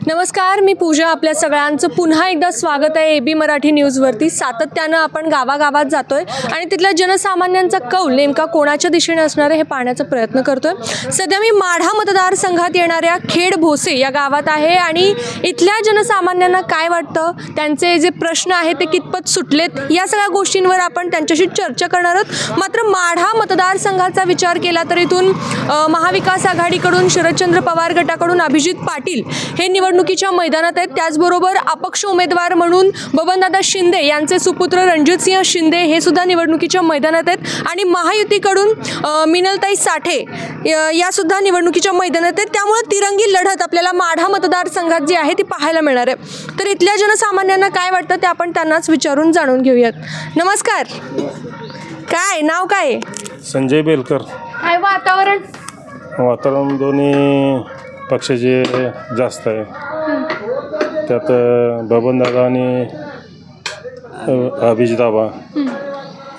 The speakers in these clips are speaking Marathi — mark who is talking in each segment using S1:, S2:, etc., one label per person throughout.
S1: नमस्कार, मी पूजा. आपल्या सगळ्यांचं पुन्हा एकदा स्वागत आहे AB मराठी न्यूजवरती. सातत्यानं आपण गावागावात जातोय आणि तिथल्या जनसामान्यांचा कौल नेमका कोणाच्या दिशेने असणार आहे हे पाहण्याचा प्रयत्न करतोय. सध्या मी माढा मतदारसंघात येणाऱ्या खेड भोसे या गावात आहे आणि इथल्या जनसामान्यांना काय वाटतं, त्यांचे जे प्रश्न आहेत ते कितपत सुटलेत, या सगळ्या गोष्टींवर आपण त्यांच्याशी चर्चा करणार आहोत. मात्र माढा मतदारसंघाचा विचार केला तर इथून महाविकास आघाडीकडून शरदचंद्र पवार गटाकडून अभिजित पाटील हे निवडणुकीच्या मैदानात आहेत. त्याचबरोबर अपक्ष उमेदवार म्हणून बबनदादा शिंदे यांचे सुपुत्र रणजितसिंह शिंदे हे सुद्धा निवडणुकीच्या मैदानात आहेत आणि महायुतीकडून मिनलताई साठे या सुद्धा निवडणुकीच्या मैदानात आहेत. त्यामुळे तिरंगी लढत आपल्याला माढा मतदारसंघात जी आहे ती पाहायला मिळणार आहे. तर इथल्या जनसामान्यांना काय वाटतं ते आपण त्यांनाच विचारून जाणून घेऊयात. नमस्कार, काय नाव काय?
S2: संजय बेलकर.
S1: काय वातावरण?
S2: वातावरण दोन्ही पक्षाचे जास्त आहे. त्यात बबनदादा आणि अभिजित आबा.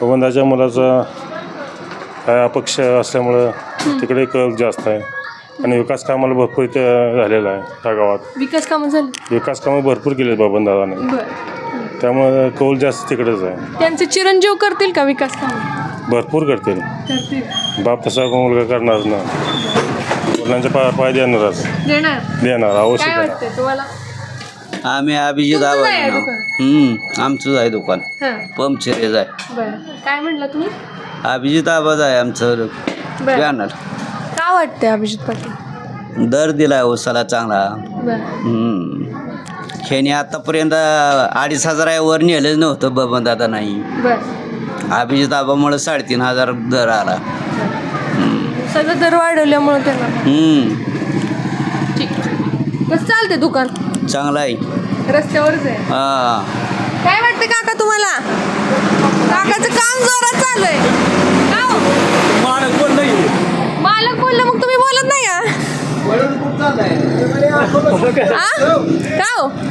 S2: बबनदाच्या मुलाचा काय अपक्ष असल्यामुळं तिकडे कल जास्त आहे आणि विकास कामाला भरपूर इथे झालेला आहे. त्या गावात विकास कामं भरपूर केली बबनदादाने, त्यामुळे कौल जास्त तिकडेच आहे.
S1: त्यांचे चिरंजीव करतील का विकास काम?
S2: भरपूर करतील. बाप तसा मुलगा करणार ना, मुलांच्या पाय देणार आवश्यक.
S3: आम्ही अभिजित आबा. आमचंच आहे दुकान, पंपचेरीच आहे.
S1: काय म्हणलं तुम्ही?
S3: अभिजित आबाज आहे आमचं बॅनर.
S1: काय वाटतंय अभिजित पाटील?
S3: दर दिलाय उसाला चांगला. खेणी आतापर्यंत 2,500 वर नेलंच नव्हतं बबनदादा. नाही, अभिजित आबामुळे 3,500 दर आला.
S1: सगळं दर वाढवल्यामुळे त्यांना कसं चालते दुकान?
S3: चांगला आहे,
S1: रस्त्यावरच आहे. काय वाटतं काका तुम्हाला? काकाचं काम जोरात चालू आहे. मालक बोललं मग तुम्ही बोलत नाही का?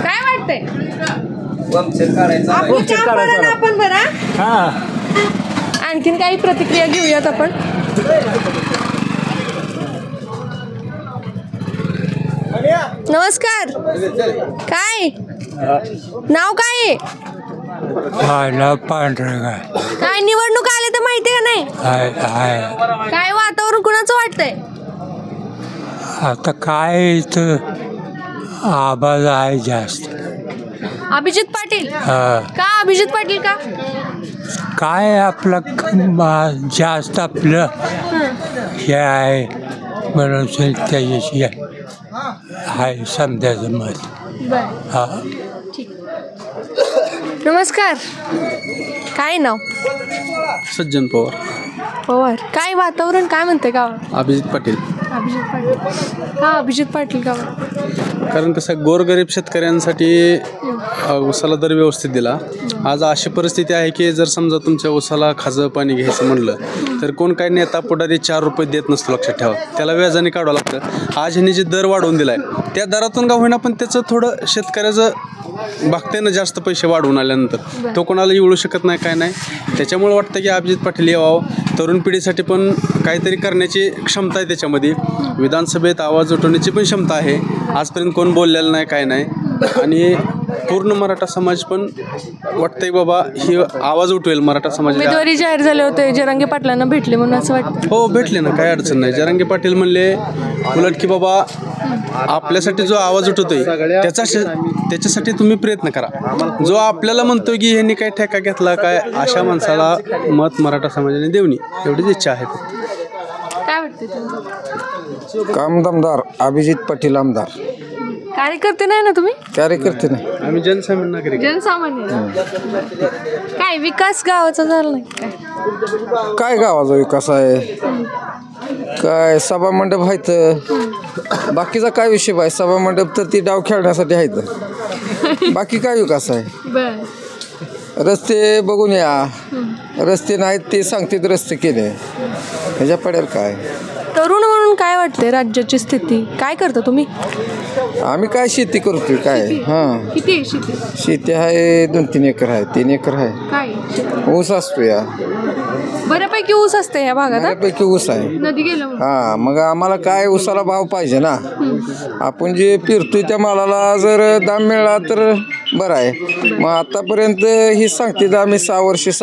S1: काय वाटतंय? आपण बरं आणखीन काही प्रतिक्रिया घेऊयात आपण. नमस्कार, काय नाव काय? काय निवडणूक आले तर माहिती का नाही? काय वातावरण कुणाचं वाटतंय
S4: आता? काय आवाज आहे जास्त.
S1: अभिजित पाटील का? अभिजित पाटील का?
S4: काय आपलं जास्त आपलं हे आहे म्हणून त्याच्याशी आहे समजायचं मत. हा,
S1: नमस्कार, काय नाव?
S5: सज्जन पवार.
S1: पवार. काय वातावरण काय म्हणते गावात?
S5: अभिजित पाटील.
S1: अभिजित पाटील का? अभिजित पाटील गावात
S5: कारण कसं गोरगरीब शेतकऱ्यांसाठी उसाला दर व्यवस्थित दिला. आज अशी परिस्थिती आहे की जर समजा तुमच्या उसाला खाजं पाणी घ्यायचं म्हणलं तर कोण काय नेता पुढारी 4 रुपये देत नसतो, लक्षात ठेवा. त्याला व्याजाने काढावं लागतं. आज ह्यांनी जे दर वाढवून दिला आहे त्या दरातून का होईना पण त्याचं थोडं शेतकऱ्याचं बघतेनं जास्त पैसे वाढवून आल्यानंतर तो कोणाला येऊ शकत नाही, काय नाही. त्याच्यामुळे वाटतं की अभिजित पाटील यावं. तरुण पिढीसाठी पण काहीतरी करण्याची क्षमता आहे त्याच्यामध्ये. विधानसभेत आवाज उठवण्याची पण क्षमता आहे. आजपर्यंत कोण बोललेलं नाही, काय नाही. आणि पूर्ण मराठा समाज पण वाटतंय बाबा ही आवाज उठवेल मराठा समाज.
S1: उमेदवारी जाहीर झाले होते, जरांगे पाटलांना भेटले म्हणून असं वाटतं?
S5: हो, भेटले ना, काही अडचण नाही. जरांगे पाटील म्हणले उलट की बाबा आपल्यासाठी जो आवाज उठवतोय त्याच्यासाठी तुम्ही प्रयत्न करा. जो आपल्याला म्हणतोय की ह्यांनी काय ठेका घेतला काय, अशा माणसाला मत मराठा समाजाने देवणी, एवढीच इच्छा आहे.
S1: काय वाटतं?
S6: काम दमदार अभिजित पाटील आमदार.
S1: कार्यकर्ते नाही ना तुम्ही?
S6: कार्यकर्ते नाही,
S5: आम्ही
S1: जनसामान्य. काय विकास गावाचा झाला नाही
S6: काय गावाचा विकास आहे? काय सभा मंडप आहेत, बाकीचा काय विषय आहे? सभा मंडप तर ती डाव खेळण्यासाठी आहेत, बाकी काय विकास आहे? रस्ते बघून या, रस्ते नाहीत ते सांगतात रस्ते केले, ह्याच्या पडेल काय?
S1: तरुण म्हणून काय वाटते राज्याची स्थिती? काय करता तुम्ही?
S6: आम्ही काय शेती करतोय. काय
S1: किती शेती?
S6: शेती आहे 2-3 एकर आहे, 3 एकर आहे.
S1: काय
S6: ऊस असतो या.
S1: बऱ्यापैकी ऊस असते या भागात हा?
S6: बऱ्यापैकी ऊस आहे.
S1: नदी गेलं म्हणून.
S6: हा मग आम्हाला काय ऊसाला भाव पाहिजे ना. आपण जे पेरतोय त्या मालाला जर दाम मिळाला तर बरं आहे. मग आतापर्यंत ही सांगते आम्ही 6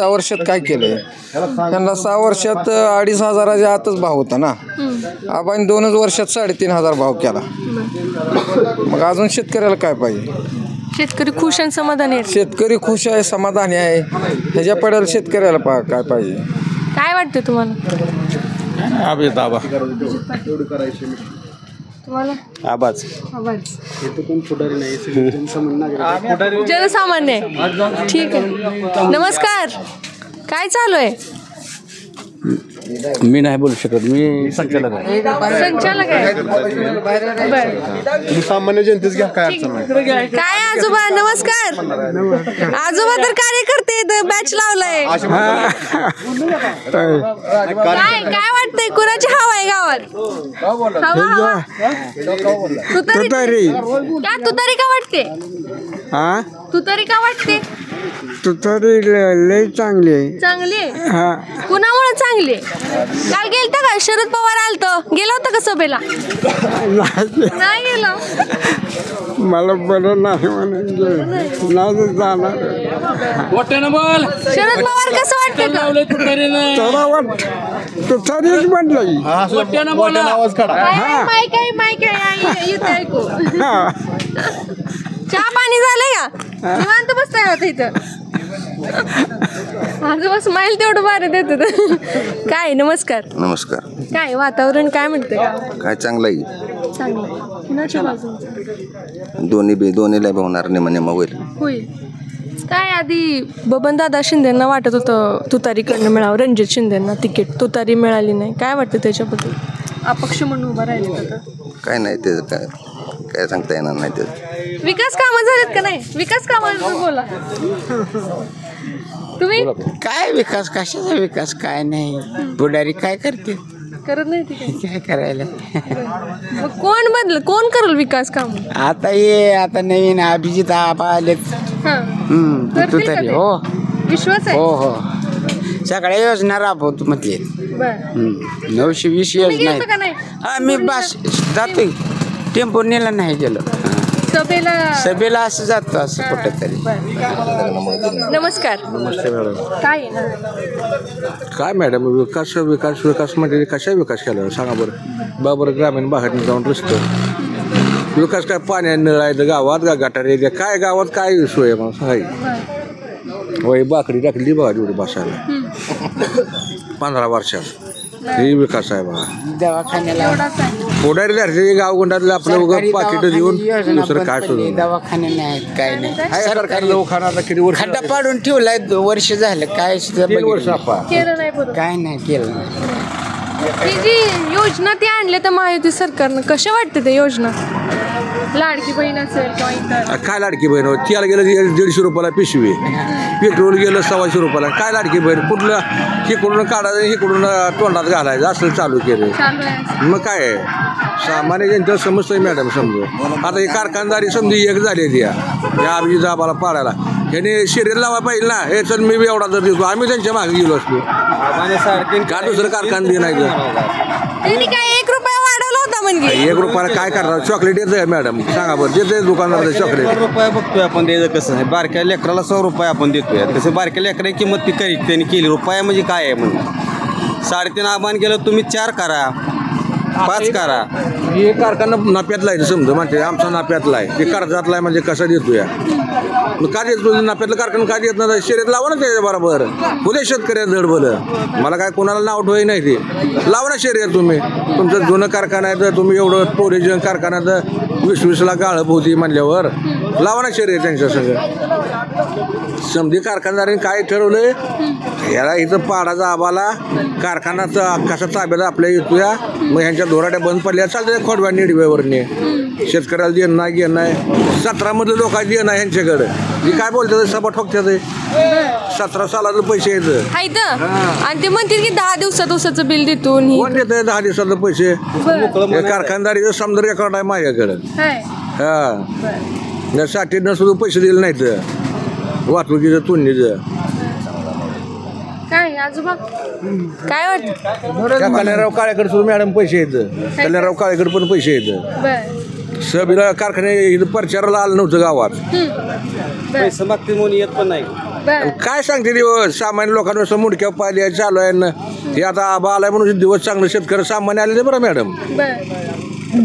S6: वर्षात काय केलंय. त्यांना 6 वर्षात 2,500 आतच भाव होता ना. आपण 2च वर्षात 3,500 भाव केला. मग अजून शेतकऱ्याला काय पाहिजे.
S1: शेतकरी खुश आणि समाधानी आहेत.
S6: शेतकरी खुश आहे, समाधानी आहे. ह्याच्या पडेल शेतकऱ्याला काय पाहिजे.
S1: काय वाटतं तुम्हाला? तुम्हाला
S5: आबाज
S1: आवाज
S5: कोण पुढारी नाही
S1: जनसामान्य आहे. ठीक आहे. नमस्कार. काय चालू आहे?
S5: मी नाही बोलू शकत. मी संचालक आहे.
S1: संचालक आहे. बरं.
S5: सामान्य जनतेच घ्या, काय अडचण नाही.
S1: काय आजोबा नमस्कार. आजोबा तर कार्यकर्ते बॅच लावलाय. काय वाटतंय कुणाची हवा आहे गावात? हवा तुतारी. का तुतारी का वाटते? तुतारी का वाटते?
S7: तुतारी लय चांगली आहे.
S1: चांगली आहे. कुणामुळे चांगली आहे? काल गेलता का शरद पवार आलत? गेला होता का सभेला? नाही गेलो.
S7: मला बरं नाही म्हणून नाही जाणार.
S1: शरद पवार कसं वाटतं का?
S7: चला वाट तुतारीच म्हटलं.
S1: माईक आहे ऐकू. चहा पाणी झालंय का? निवांत बसताय होता इथं. आजोबा स्माईल तेवढं भारी देतात. काय नमस्कार.
S8: नमस्कार.
S1: काय वातावरण काय म्हणते?
S8: काय चांगलं आहे.
S1: चांगलं. कुणाच्या बाजून?
S8: दोन्हीला होणार नेमा होईल.
S1: होईल. काय आधी बबनदादा शिंदेंना वाटत होतं तुतारीकडनं मिळावं, रणजित शिंदेंना तिकीट. तुतारी मिळाली नाही. काय वाटतं त्याच्याबद्दल? अपक्ष म्हणून उभा राहिले आता.
S8: काय नाही ते काय सांगता येणार नाही ते.
S1: विकास कामं झालेत का नाही? विकास कामाबद्दल बोला तुम्ही.
S7: काय विकास, कशाचा विकास? काय नाही. पुढारी काय करते?
S1: करत नाही ती काय?
S7: काय करायला.
S1: मग कोण करल विकास काम?
S7: आता नवीन अभिजित आबा आलेत.
S1: करतील का
S7: तुतारी.
S1: ते?
S7: हो
S1: विश्वास आहे.
S7: हो सगळ्या योजना राबवतो म्हटले.
S1: बरं.
S7: 920
S1: तुम्ही
S7: योजना
S1: गेलता का नाही?
S7: आहेत. मी बस जातोय. टेम्पो नेला नाही गेलो. सभेला असं जातो असं कुठं तरी.
S1: नमस्कार. काय आहे ना?
S2: काय मॅडम विकास विकास विकास म्हणजे कशा विकास केला सांगा बरं. बाबर ग्रामीण भागात जाऊन रस्ते विकास काय पाण्याने नळायचं गावात का गटार येते काय गावात काय सोय आहे मग सांगाय. वय बाकडी टाकली बघा एवढी बसायला 15 वर्षात. हे विकास आहे बघा.
S7: दवाखान्याला
S2: पुढारी धरते गाव गुंडातलं आपलं उगाच पाकिट देऊन दुसरं काय सुद्धा.
S7: दवाखाने नाहीत काय नाही.
S2: सरकारी दवाखाना किती वर्ष
S7: खड्डा पाडून ठेवलाय. वर्ष झालं काय सुद्धा
S2: 3 वर्ष आपा.
S1: केलं नाही बरोबर.
S7: काय नाही केलं.
S1: ही जी योजना ती आणल्या तर महायुती सरकारनं कशा वाटते ते योजना? लाडकी बहीण असेल किंवा इतर.
S2: काय लाडकी बहीण हो? तेल गेलं 150 रुपयाला पिशवी. पेट्रोल गेलं 125 रुपयाला. काय लाडकी बहीण? कुठलं हिकडून काढायचं हिकडून तोंडात घालायचं असं चालू केलं.
S1: चालू आहे.
S2: मग काय आहे सामान्य जनतेला समजतंय मॅडम. समजू आता ही कारखानदारी समजी एक झाली या अभिजित आबाला पाडायला. ह्याने शरीर लावा पाहिजे ना. हे चल मी एवढा जर देतो आम्ही त्यांच्या मागे गेलो असतो. का दुसरं कारखाना नाही तर
S1: त्यांनी काय 1 रुपया वाढवला होता म्हणजे?
S2: 1 रुपयाला काय करणार? चॉकलेट येतं आहे मॅडम सांगा बरं. देते दुकानामध्ये चॉकलेट.
S9: रुपये बघतोय आपण द्यायचं कसं आहे. बारक्या लेकराला 100 रुपये आपण देतोय. तसं बारक्या लेकराची किंमत ती त्यांनी केली. रुपया म्हणजे काय आहे म्हणून 3.5 आव्हान केलं तुम्ही 4 करा 5 करा.
S2: हे कारखाना नाप्यातला आहे समजा म्हणते आमचा नाप्यातला आहे. ते कर्जातला आहे म्हणजे कसं देतो या मग का देतो नाप्यातलं कारखाना का देत नाही? शर्यत लावा ना त्याच्या बरोबर. पुढे शेतकऱ्याचं धड भलं. मला काय कोणाला नाव ठेवाय नाही ते. लावा ना शर्यत तुम्ही. तुमचं जुनं कारखाना आहे तर तुम्ही एवढं टोरेजन कारखान्याचं 20-20 लाख गाळप होती म्हणल्यावर लावा ना शर्यत त्यांच्या सगळं. समधी कारखानदारांनी काय ठरवलंय ह्याला इथं पाडाचा आबाला कारखानाचा कसा ताब्यात आपल्या येतोया. मग ह्यांच्या दोराट्या बंद पडल्या चालतं खोडव्या निडव्यावरने. शेतकऱ्याला देणं नाही घेणं नाही. 17 मधलं लोकांना देणं आहे ह्यांच्याकडं. ही काय बोलतात सभा ठोकतात. 17 सालाचं पैसे येतं
S1: आणि ते म्हणतील की 10 दिवसाचं बिल देतो.
S2: कोण देत 10 दिवसाचं पैसे? कारखानदारीचं समजा रेकॉर्ड आहे माझ्याकडं. हा 60 सुद्धा पैसे दिले नाहीत वाहतुकीचं तुंडीचं.
S1: काय आजोबा काय वाटतं?
S10: कल्याणराव काळेकडे सुद्धा मॅडम पैसे येतं. कल्याणराव काळेकडे पण पैसे येतं.
S1: बर
S10: सबीला कारखाने इथं प्रचाराला आलं नव्हतं गावात.
S9: पैसे मागतील म्हणून येत पण नाही.
S1: बर
S10: काय सांगते दिवस सामान्य लोकांवर मुडक्या पाहिल्या चालू आहे ना. हे आता आबा आलाय म्हणून दिवस चांगलं शेतकरी सामान्य आले बरं मॅडम.
S1: बर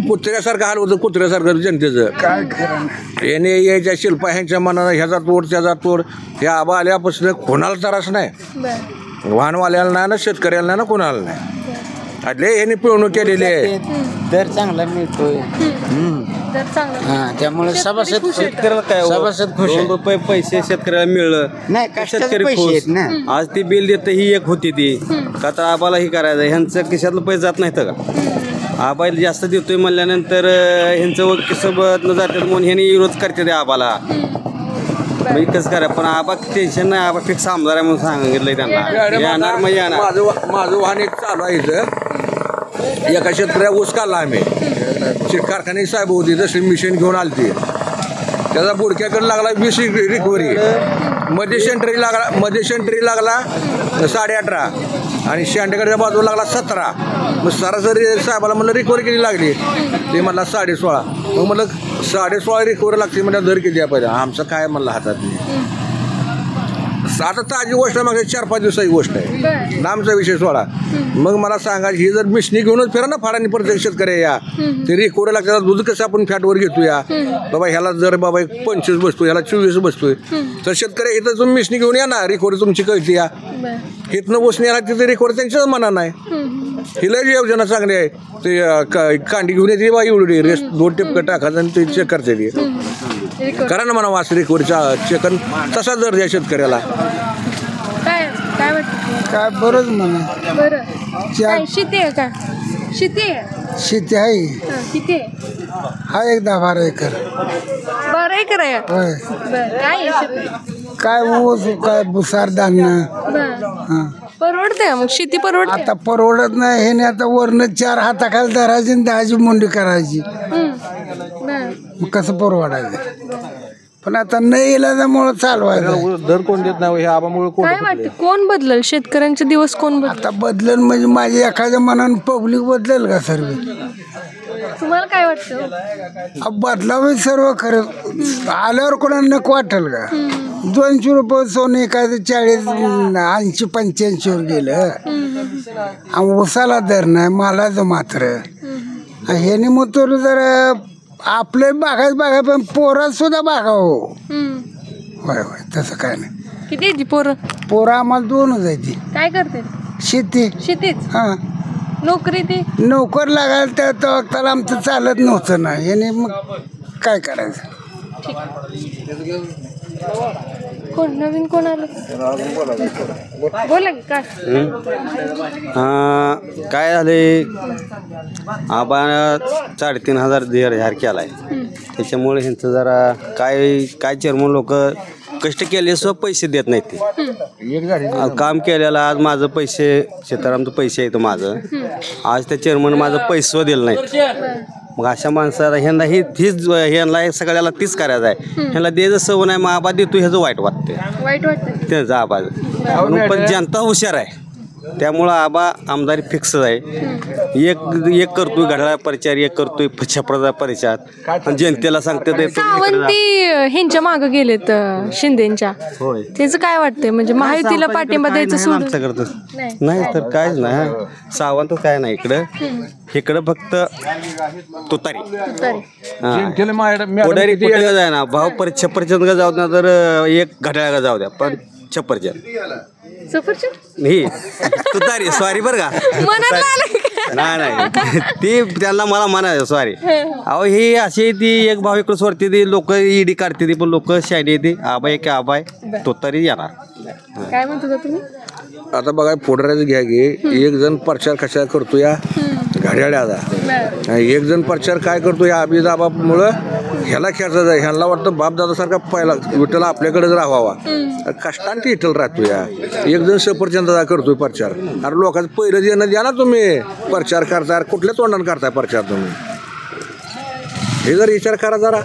S10: कुत्र्यासारखं हाल होतं कुत्र्यासारखं जनतेचं. काय याने यायच्या शिल्पा ह्यांच्या मनानं ह्याचा तोड त्याचा तोड. हे आबा आल्यापासून कोणाला त्रास नाही.
S1: बर
S10: वाहनवाल्याला नाही ना शेतकऱ्याला नाही ना कोणाला नाही. आटले ह्यांनी पिळवणूक केलेली आहे.
S7: दर चांगला मिळतोय
S1: तर चांगलं
S7: हा त्यामुळे सभासद
S9: शेतकऱ्याला काय हो?
S7: सभासद खुश आहे.
S9: 2 रुपये पैसे शेतकऱ्याला मिळलं
S7: नाही कष्टाचे
S9: शेतकरी
S7: पैसे
S9: खुश.
S7: आहेत ना.
S9: आज ती बिल देतं ही एक होती ती का तर आबाला ही करायचं ह्यांचं खिशातलं पैसे जात नाहीत का. आबाला जास्त देतोय म्हणल्यानंतर ह्यांचं सोबत न जातात म्हणून ह्यांनी विरोध करते आबाला. म्हणजे कसं करा पण आबा टेन्शन नाही. आबा फिक्स आमदार आहे म्हणून सांगितलंय त्यांना. येणार मग येणार.
S10: माझं वाहन एक चालू आहे इथं. एका शेतकऱ्या ऊस काढला आम्ही. कारखाने साहेब होती तशी मिशन घेऊन आलती. त्याचा बुडक्याकडे लागला 20 रिकव्हरी. मध्ये सेंटरी लागला 18.5 आणि शेंडेकडच्या बाजूला लागला 17. मग सरासरी साहेबाला म्हणलं रिकव्हरी किती लागली. ते म्हणला 16.5. मग म्हणलं 16.5 रिकव्हरी लागते म्हणजे दर किती आहे पाहिजे. आमचं काय म्हणलं हातात नाही. आता ताजी गोष्ट मग 4-5 दिवसाची गोष्ट आहे. लांबचा विषय सोडा. मग मला सांगा ही जर मिशनी घेऊनच फिरा ना फाडानी प्रत्येक शेतकरी या ते रिकव्हरी लागतात. दूध कसं आपण फॅटवर घेतोया बाबा ह्याला जर बाबा 25 बसतोय ह्याला 24 बसतोय तर शेतकरी इथं तुम्ही मिशनी घेऊन या ना. रिकव्हरी तुमची कळती या इथनं बसणी याला तिथे रिकव्हरी त्यांच्याच मना नाही. हिला जी योजना चांगली आहे ते कांडी घेऊन येते बा एवढी रेस्ट 2 टिपकं टाकायचं आणि ते चेक करते ती. करा ना म्हणा वास रिकव्हरीचा चेकन तसा दर द्या शेतकऱ्याला.
S1: काय काय वाटतं?
S11: काय बरंच म्हणा.
S1: बरं काय शेती आहे का? शेती आहे.
S11: शेती आहे.
S1: किती आहे?
S11: हा 10-12 एकर.
S1: 12 एकर आहे.
S11: होय.
S1: बर काय आहे शेती?
S11: काय ऊस काय भुसार धान्य.
S1: बर परवडते मग शेती परवडते.
S11: आता परवडत नाही. हे नाही आता वरनं 4 हाताखाली धरायची आणि 10ची मुंडी करायची. मग कसं परवडायचं. पण आता नाही इलाजामुळे चालवायचं.
S10: दर कोण देत नाही हे आबामुळे कोण.
S1: काय वाटतं कोण बदलल शेतकऱ्यांचे दिवस कोण बदल?
S11: आता बदलेल म्हणजे माझ्या एखाद्या मनानं पब्लिक बदलेल का सर्व.
S1: तुम्हाला काय वाटतं?
S11: बदलावे सर्व खरं. आल्यावर कोणाला नको वाटेल का. 200 रुपये सोनं एखादं 40, 80, 85 गेलं. उसाला दर नाही मालाचं मात्र. ह्याने मग तो जरा आपले बागा पण पोरात सुद्धा बागा हो. होय होय तसं काय नाही.
S1: किती आहे पोरं
S11: आम्हाला 2च आहे. ती
S1: काय करते? शेतीच.
S11: हां
S1: नोकरी ती
S11: नोकर लागायला त्याला आमचं चालत नव्हतं ना. याने मग काय करायचं.
S1: कोण नवीन कोण आलं बोला की काय?
S9: काय झाले आबा 3,500 जाहीर केला आहे. त्याच्यामुळे ह्यांचं जरा काय चेअरमन लोक कष्ट केल्याशिवाय पैसे देत नाहीत. ते काम केलेलं आज माझं पैसे शेतारामचं पैसे येतं माझं. आज त्या चेअरमन माझं पैसे दिलं नाही. मग अशा माणसाला ह्यांना ह्यांना सगळ्याला तीच करायचं आहे. ह्यांना द्यायचं सवय नाही. मग आबा देतो ह्याचं वाईट वाटतं त्यांचं आबा. म्हणून पण जनता हुशार आहे त्यामुळं आबा आमदारी फिक्स आहे. एक करतोय घड्याळा परिचार एक करतोय छपराचा परिचार आणि जनतेला सांगते.
S1: सावंती ह्यांच्या मागं गेलेत शिंदेच्या. त्याचं काय वाटतंय म्हणजे महायुतीला पाठिंबा द्यायचं सोडून
S9: नाही तर कायच नाही. सावंत काय नाही इकडं फक्त तुतारी पुढारी कुठे जाय ना भाव छप्परचंद जाऊ द्या तर एक घड्याळा जाऊ द्या पण छप्परचंद ही तुतारी सॉरी बरं का नाही ती त्यांना मला म्हणायचं सॉरी. अहो ही अशी ती एक भाव इकडं सोडते ती लोक ईडी काढते ती पण लोक शायनी येते आबा एक आबाय तुतारी येणार.
S1: काय म्हणतो तुम्ही?
S10: आता बघा फोडराचं घ्या गे. एक जण प्रचार कशा करतो या घड्याळ्याचा. एक जण प्रचार काय करतो या अभिदाबामुळं ह्याला खेळायचं आहे. ह्याला वाटतं बापदादासारखा पहिला विठ्ठल आपल्याकडेच राहावा. कष्टांती विठ्ठल राहतो या. एक जण सफरचंदाचा करतोय प्रचार. अरे लोकांचं पहिलं देणं द्या ना तुम्ही. प्रचार करताय कुठल्या तोंडाने करताय प्रचार तुम्ही. हे जर विचार करा जरा.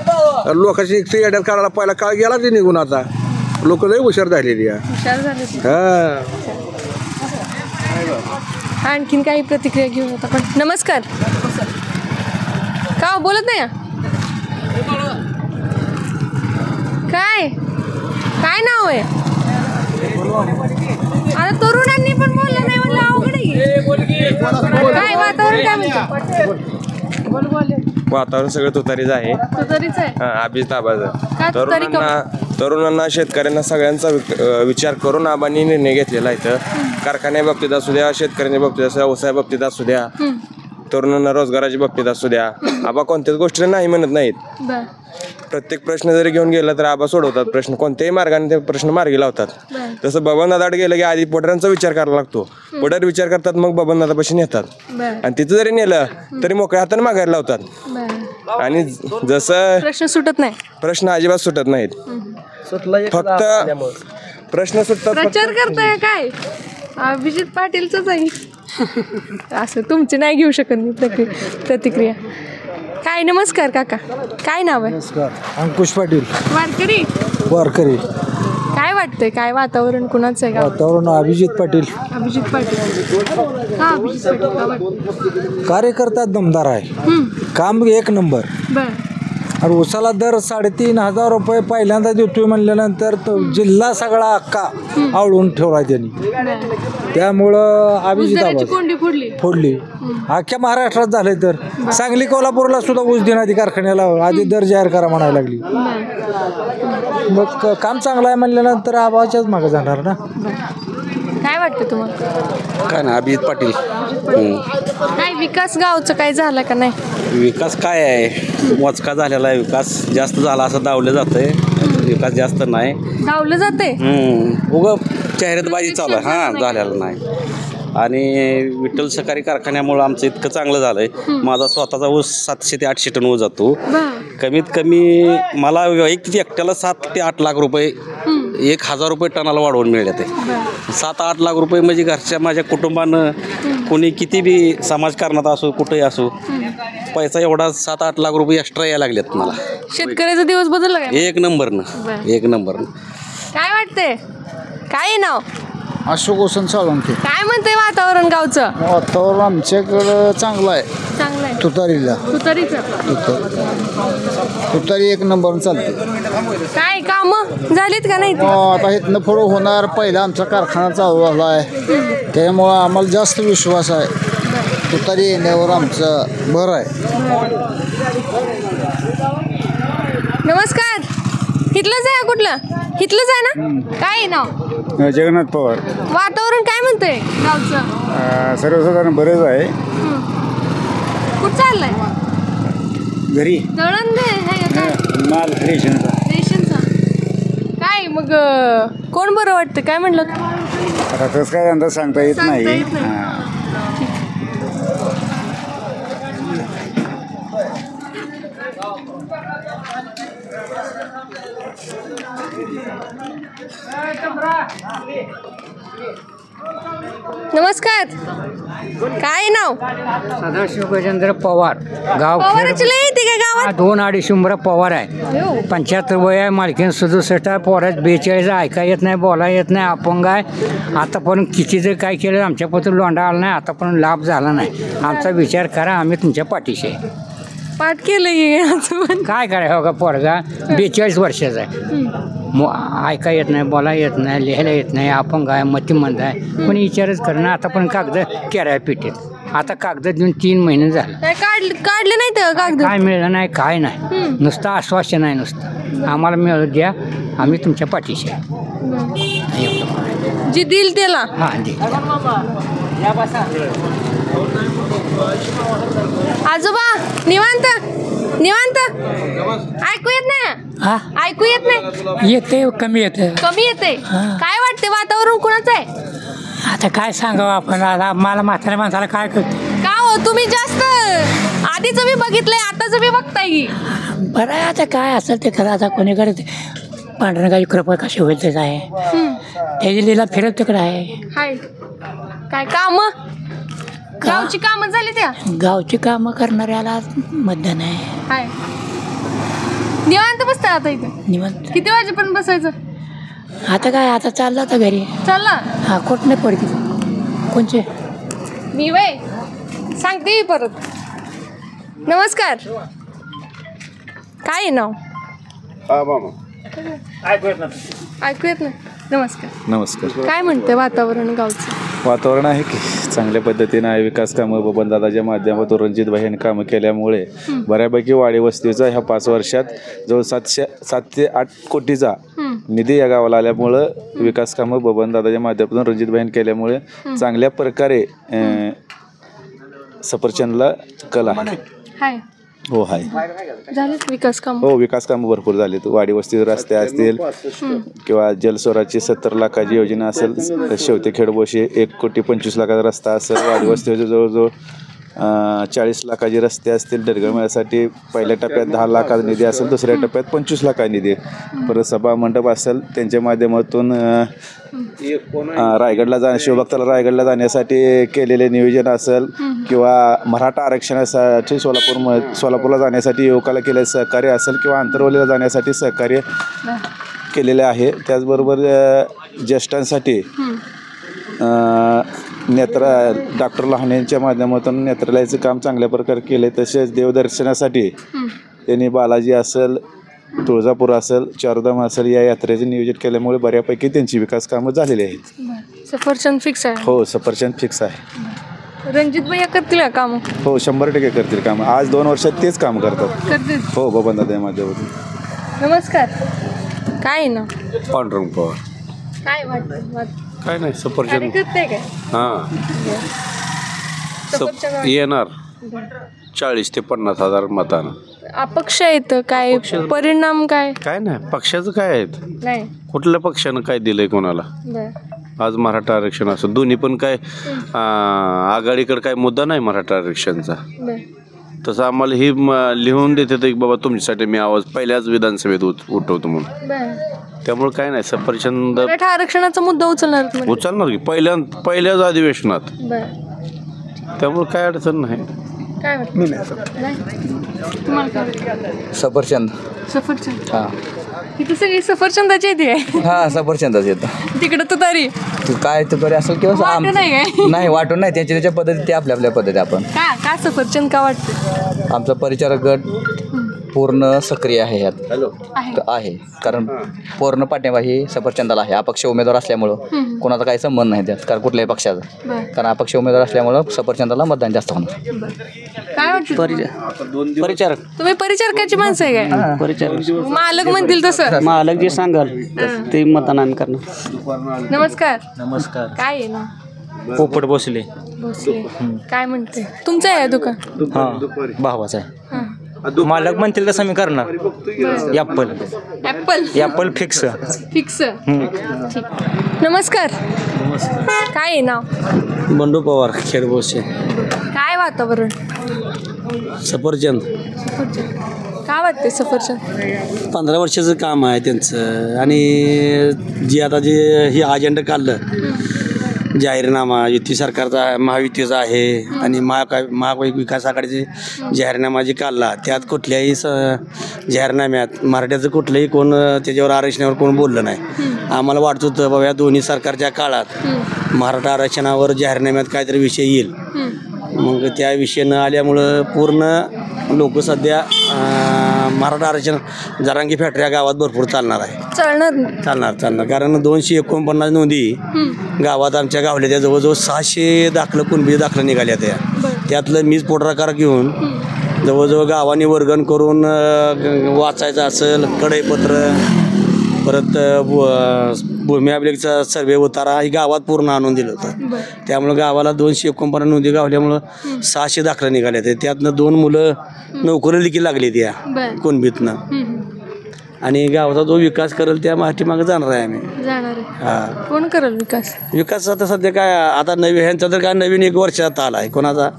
S10: लोकांची येड्यात काढायला पहिला काळ गेला ते निघून. आता लोक लय हुशार झालेली आहे.
S1: हुशार झाले.
S10: हा
S1: आणखीन काही प्रतिक्रिया घेऊयात आपण. नमस्कार. का बोलत नाही? काय काय नाव आहे? आता तरुणांनी पण बोललं नाही म्हणलं अवघड आहे. काय वातावरण काय म्हणतं?
S12: वातावरण सगळं तुतारीचं आहे.
S1: तुतारीच आहे.
S12: अभिजित आबाचं.
S1: का तुतारी
S12: तरुणांना शेतकऱ्यांना सगळ्यांचा विचार करून आबांनी निर्णय घेतलेला आहे. इथं कारखान्या बाबतीत असू द्या, शेतकऱ्यांच्या बाबतीत असू द्या, व्यवसाया बाबतीत असू द्या, तरुणांना रोजगाराच्या बाबतीत असू द्या, आबा कोणत्याच गोष्टीला नाही म्हणत नाहीत. प्रत्येक प्रश्न जरी घेऊन गेला तर आबा सोडवतात प्रश्न, कोणत्याही मार्गाने ते प्रश्न मार्गी लावतात. तसं बबनदादाकडे गेलं की आधी पोटरांचा विचार करायला लागतो, पोटार विचार करतात, मग बबनदादापाशी नेतात. आणि तिथं जरी नेलं तरी मोकळ्या हाताने मागायला लावतात. आणि जसं
S1: प्रश्न सुटत नाही,
S12: प्रश्न अजिबात सुटत नाहीत. फक्त प्रश्न सुटतात.
S1: प्रचार करताय काय? अभिजित पाटीलच आहे असं तुमचे नाही घेऊ शकत मी प्रतिक्रिया. काय नमस्कार काका, काय नाव आहे?
S13: अंकुश पाटील.
S1: वारकरी.
S13: वारकरी.
S1: काय वाटतंय, काय वातावरण कुणाचं आहे?
S13: वातावरण अभिजित पाटील.
S1: अभिजित पाटील. हा अभिजित पाटील का वाटतं?
S13: कार्यकर्ता दमदार आहे, काम एक नंबर. आणि उसाला दर 3,500 रुपये पहिल्यांदा देतोय म्हणल्यानंतर तो जिल्हा सगळा अख्खा आवळून ठेवला त्यांनी. त्यामुळं अभिजित फोडली अख्ख्या महाराष्ट्रात झाले. तर सांगली कोल्हापूरला सुद्धा ऊस देण्याची कारखान्याला आधी दर जाहीर करा म्हणायला लागली. मग काम चांगलं आहे म्हणल्यानंतर आबाच्याच मागे जाणार ना.
S1: काय वाटतं तुम्हाला?
S9: काय ना अभिजित पाटील.
S1: काय विकास गावचं काय झालं का नाही?
S9: विकास काय आहे, मोजका झालेला आहे. विकास जास्त झाला असं दावलं जातंय, विकास जास्त नाही.
S1: धावलं जाते
S9: उगं जाहिरातबाजी चालू आहे. हां, झालेलं नाही. आणि विठ्ठल सहकारी कारखान्यामुळं आमचं इतकं चांगलं झालंय. माझा स्वतःचा ऊस 700 ते 800 टन ऊस जातो. कमीत कमी मला एकट्याला 7 ते 8 लाख रुपये 1,000 रुपये टनाला वाढवून मिळले. ते 7-8 लाख रुपये म्हणजे घरच्या माझ्या कुटुंबानं कोणी किती बी समाजकारणात असो कुठेही असो पैसा एवढा 7-8 लाख रुपये एक्स्ट्रा यायला लागलेत मला.
S1: शेतकऱ्याचा दिवस बदलला काय?
S9: एक नंबरनं.
S1: काय वाटतंय, काय आहे नाव?
S13: अशोक वसंत साळुंखे.
S1: काय म्हणते वातावरण गावचं?
S13: वातावरण आमच्याकडं चांगलं आहे.
S1: चांगलं आहे.
S13: तुतारीला तुतारी एक नंबर चालते.
S1: काय काम झालीत का नाही?
S13: आता इथनं पुढं होणार. पहिला आमचा कारखाना चालू झाला आहे, त्यामुळं आम्हाला जास्त विश्वास आहे. तुतारी येण्यावर आमचं बरं आहे.
S1: नमस्कार. इथलंच आहे कुठलं? इथलंच आहे ना? काय आहे नाव?
S14: जगन्नाथ पवार.
S1: वातावरण काय म्हणतंय गावचं?
S14: सर्वसाधारण बरेच आहे.
S1: कुठं चाललंय?
S14: घरी
S1: दळण
S14: माल
S1: रेशनचा. काय मग कोण बरं वाटतं, काय म्हणलं?
S14: आता तसं काय अंदाज सांगता येत नाही.
S1: नमस्कार. काय नाव?
S15: सदाशिव गजेंद्र पवार. गाव
S1: पवाराची लय येते का गावात?
S15: 2-2.5 उंबरा पवार आहे. 75 वय आहे. मालकीन 67 आहे. पोरात 42 ऐका येत नाही, बोला येत नाही, अपंग आहे. आतापर्यंत किती जर काय केलं आमच्यापासून लोंढा आला नाही, आतापर्यंत लाभ झाला नाही. आमचा विचार करा, आम्ही तुमच्या पाठीशी आहे.
S1: पाठ केलं
S15: काय करायचं हो का? पोरगा 42 वर्षाचा आहे. ऐका येत नाही, बोला येत नाही, लिहायला येत नाही, अपंग आहे, मतिमंद आहे. कोणी विचारच करणं. आता पण कागद केराय पिठेत. आता कागद देऊन 3 महिने झालं.
S1: काढले नाही तर कागद? काय
S15: मिळलं नाही, काय नाही. नुसतं आश्वासन आहे. नुसतं आम्हाला मिळू द्या, आम्ही तुमच्या पाठीशी आहे.
S1: जी दिल त्याला.
S15: हां दिल.
S1: आजोबा निवांत निवांत. ऐकू येत नाही? ऐकू येत नाही?
S16: येते कमी येते.
S1: कमी येते. काय वाटते वातावरण कुणाचं आहे?
S16: आता काय सांगावं आपण, मला म्हाताऱ्या माणसाला काय करते.
S1: का हो, तुम्ही जास्त आधीच मी बघितलंय, आताच मी बघताय की.
S16: बरं आहे, आता काय असेल ते खरं. आता कोणीकडे पांढरंगाची कृपा कशी होईल त्याच आहे, त्याची लीला फिरत तिकडे आहे.
S1: काय काम गावची कामं झाली? त्या
S16: गावची कामं करणाऱ्याला मतदान आहे.
S1: निवांत बसता आता इथे?
S16: निवांत.
S1: किती वाजेपर्यंत बसायचं?
S16: आता काय, आता चाललं आता घरी.
S1: चालला?
S16: हा कुठं नाही पडते कोणचे
S1: मी वय सांगते परत. नमस्कार, काय आहे नाव? ऐकू येत नाही. नमस्कार.
S17: नमस्कार.
S1: काय म्हणते वातावरण गावचं?
S17: वातावरण आहे की चांगल्या पद्धतीनं आहे. विकास कामं बबनदादाच्या माध्यमातून रणजितभाई यांनी कामं केल्यामुळे बऱ्यापैकी वाडी वस्तीचा ह्या 5 वर्षात जवळ 7 ते 8 कोटीचा निधी या गावाला आल्यामुळं विकास कामं बबनदादाच्या माध्यमातून रणजितभाई यांनी केल्यामुळे चांगल्या प्रकारे सफरचंदला कल आहे.
S1: हाय.
S17: हो आहे.
S1: झाले विकास काम?
S17: हो, विकास कामं भरपूर झालीत. वाडी वस्ती रस्ते असतील किंवा जलस्वराची 70 लाखाची योजना असेल, शेवते खेडबोशी 1,25,00,000 लाखाचा रस्ता असेल, वाडी वस्तीचे जवळजवळ 40 लाखाचे रस्ते असतील. दर्गमेळ्यासाठी पहिल्या टप्प्यात 10 लाखाचा निधी असेल, दुसऱ्या टप्प्यात 25 लाखाचा निधी. परत सभा मंडप असेल त्यांच्या माध्यमातून रायगडला शिवभक्ताला रायगडला जाण्यासाठी केलेले नियोजन असेल किंवा मराठा आरक्षणासाठी सोलापूरला जाण्यासाठी युवकाला केलेले सहकार्य असेल किंवा आंतरवलीला जाण्यासाठी सहकार्य केलेले आहे. त्याचबरोबर ज्येष्ठांसाठी डॉक्टर लहानेंच्या माध्यमातून नेत्रालयाचं काम चांगल्या प्रकारे केले. तसेच देवदर्शनासाठी त्यांनी बालाजी असेल, तुळजापूर असेल, चारधाम असेल या यात्रेचे नियोजन केल्यामुळे बऱ्यापैकी त्यांची विकास कामं झालेली आहेत.
S1: सफरचंद फिक्स आहे?
S17: हो, सफरचंद फिक्स आहे.
S1: रणजित भैया करतील का काम?
S17: हो, 100% करतील कामं. आज 2 वर्षात तेच काम करतात. हो, बबनदादा माध्यमातून.
S1: नमस्कार, काय आहे ना?
S18: पांडुरंग पवार.
S1: काय वाटतं?
S18: काय नाही, सफरचंद
S1: करते काय?
S18: येणार 40 ते 50 हजार मतानं.
S1: अपक्ष आहेत काय? परिणाम काय?
S18: काय नाही, पक्षाचं काय आहेत?
S1: नाही.
S18: कुठल्या पक्षानं काय दिलंय कोणाला? आज मराठा आरक्षण असं दोन्ही पण काय आघाडीकडे काय मुद्दा नाही मराठा आरक्षणचा. तसं आम्हाला ही लिहून देते की बाबा तुमच्यासाठी मी आवाज पहिल्याच विधानसभेत उठवतो म्हणून. त्यामुळे काय नाही, सफरचंद
S1: मराठा आरक्षणाचा मुद्दा
S18: उचलणार की पहिल्याच अधिवेशनात. त्यामुळे काय अडचण नाही.
S1: काय
S6: सफरचंद.
S1: सफरचंद. इथे सगळी सफरचंदाची येते.
S6: हा, सफरचंदाच येतं.
S1: तिकडं तू तरी
S6: काय तू तरी असेल किंवा
S1: नाही
S6: वाटून नाही, त्याच्या पद्धती ते आपल्या पद्धती. आपण
S1: का सफरचंद का वाटतं?
S6: आमचा परिचारक गट पूर्ण सक्रिय आहे यात आहे, कारण पूर्ण पाठिंबा ही सफरचंदाला आहे. अपक्ष उमेदवार असल्यामुळं कोणाचा काही संबंध नाही त्यात, कारण कुठल्याही पक्षाचा. कारण अपक्ष उमेदवार असल्यामुळं सफरचंदाला मतदान जास्त होणार.
S1: काय वाटतं?
S7: परिचारक.
S1: तुम्ही परिचारकाची माणसं आहे काय?
S7: परिचारक.
S1: मालक म्हणतील तसं
S7: मालक जे सांगाल ते मतदान करणार.
S1: नमस्कार.
S19: नमस्कार.
S1: काय आहे ना?
S19: पोपट भोसले.
S1: काय म्हणते? तुमचं आहे दुकान?
S19: हा, भावाचं आहे. मालक म्हणतील तसं मी करणार. Apple fix.
S1: नमस्कार. काय आहे नाव?
S5: बंडू पवार, खेडबोसे.
S1: काय वातावरण?
S5: सफरचंद.
S1: काय वाटते सफरचंद?
S5: 15 वर्षाचं काम आहे त्यांचं. आणि जे आता हे अजेंडा काढलं जाहीरनामा युती सरकारचा महायुतीचा आहे आणि महाविकास आघाडीचे जाहीरनामा जे काढला त्यात कुठल्याही जाहीरनाम्यात मराठ्याचं कुठलंही कोण त्याच्यावर आरक्षणावर कोण बोललं नाही. आम्हाला वाटत होतं बाबा या दोन्ही सरकारच्या काळात मराठा आरक्षणावर जाहीरनाम्यात काहीतरी विषय येईल. मग त्या विषय न आल्यामुळं पूर्ण लोक सध्या मराठा आरक्षण जरांगी फॅक्टरी या गावात भरपूर चालणार आहे. चालणार कारण 249 नोंदी गावात आमच्या गावल्या जवळजवळ 600 दाखलं कुणबी दाखलं निघाल्या त्यातलं मीच पुढाकार घेऊन जवळजवळ गावाने वर्गण करून वाचायचं असेल कढईपत्र परत भूमी अभिलेखचा सर्वे उतारा ही गावात पूर्ण आणून दिलं होतं. त्यामुळं गावाला 249 नोंदी गावल्यामुळं 600 दाखलं निघाल्या त्यातनं 2 मुलं नोकरी देखील लागली त्या कुणबीतनं. आणि गावाचा जो विकास करेल त्या मागे जाणार आहे आम्ही.
S1: कोण करेल
S5: विकास आता सध्या काय आता ह्यांचा तर काय नवीन 1 वर्षात आला आहे कोणाचा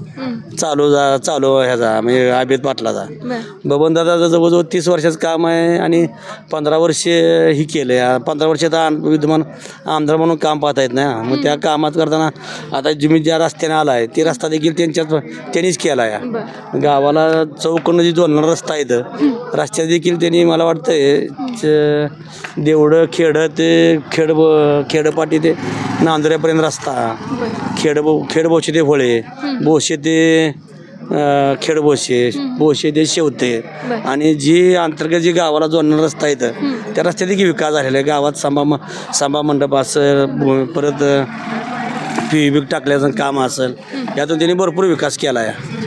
S5: चालू ह्याचा म्हणजे आबिद पाटलाचा. बबनदादाचं जवळजवळ 30 वर्षाचं काम आहे आणि 15 वर्षे ही केलं. 15 वर्षात विद्यमान आमदार म्हणून काम पाहता येत नाही. मग त्या कामात करताना आता तुम्ही ज्या रस्त्याने आला आहे ते रस्ता देखील त्यांनीच केला आहे. गावाला चौकोन जी जोडणारा रस्ता आहे रस्त्यात देखील त्यांनी मला वाटतंय
S20: देवडं खेडं ते खेडपाटी ते नांदुऱ्यापर्यंत रस्ता, खेडबोशे ते होळे, बोशे ते खेडबोशे, बोशे ते शेवते आणि जी अंतर्गत जी गावाला जोडणारा रस्ता येतं त्या रस्त्यात देखील विकास झालेला आहे. गावात सभा मंडप असेल, परत PVB टाकल्याचं काम असेल, यातून त्यांनी भरपूर विकास केला आहे.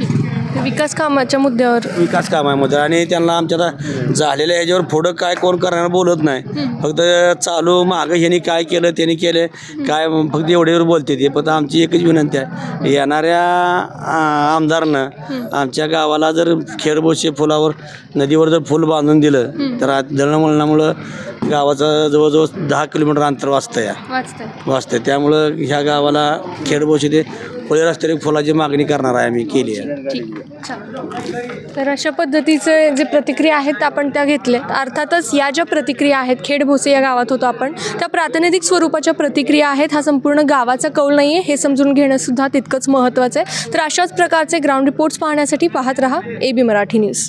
S1: विकास कामाच्या मुद्द्यावर
S20: विकास कामामध्ये आणि त्यांना आमच्या आता झालेल्या ह्याच्यावर पुढं काय कोण करणार बोलत नाही. फक्त चालू मागं ह्यांनी काय केलं त्यांनी केलं काय फक्त एवढ्यावर बोलते ते. फक्त आमची एकच विनंती आहे, येणाऱ्या आमदारनं आमच्या गावाला जर खेडबोशे फुलावर नदीवर जर फुल बांधून दिलं तर दळणवळणामुळं गावाचं जवळजवळ 10 किलोमीटर अंतर वाचतंय. त्यामुळं ह्या गावाला खेडबोशे ते होळे रस्त्यावर फुलाची मागणी करणार आहे आम्ही, केली आहे.
S1: तर अशा पद्धतीचे जे प्रतिक्रिया आहेत आपण त्या घेतल्यात. अर्थातच या ज्या प्रतिक्रिया आहेत, खेडभोसे या गावात होतो आपण, त्या प्रातिनिधिक स्वरूपाच्या प्रतिक्रिया आहेत. हा संपूर्ण गावाचा कौल नाही आहे हे समजून घेणं सुद्धा तितकंच महत्त्वाचं आहे. तर अशाच प्रकारचे ग्राउंड रिपोर्ट्स पाहण्यासाठी पाहत रहा AB मराठी न्यूज.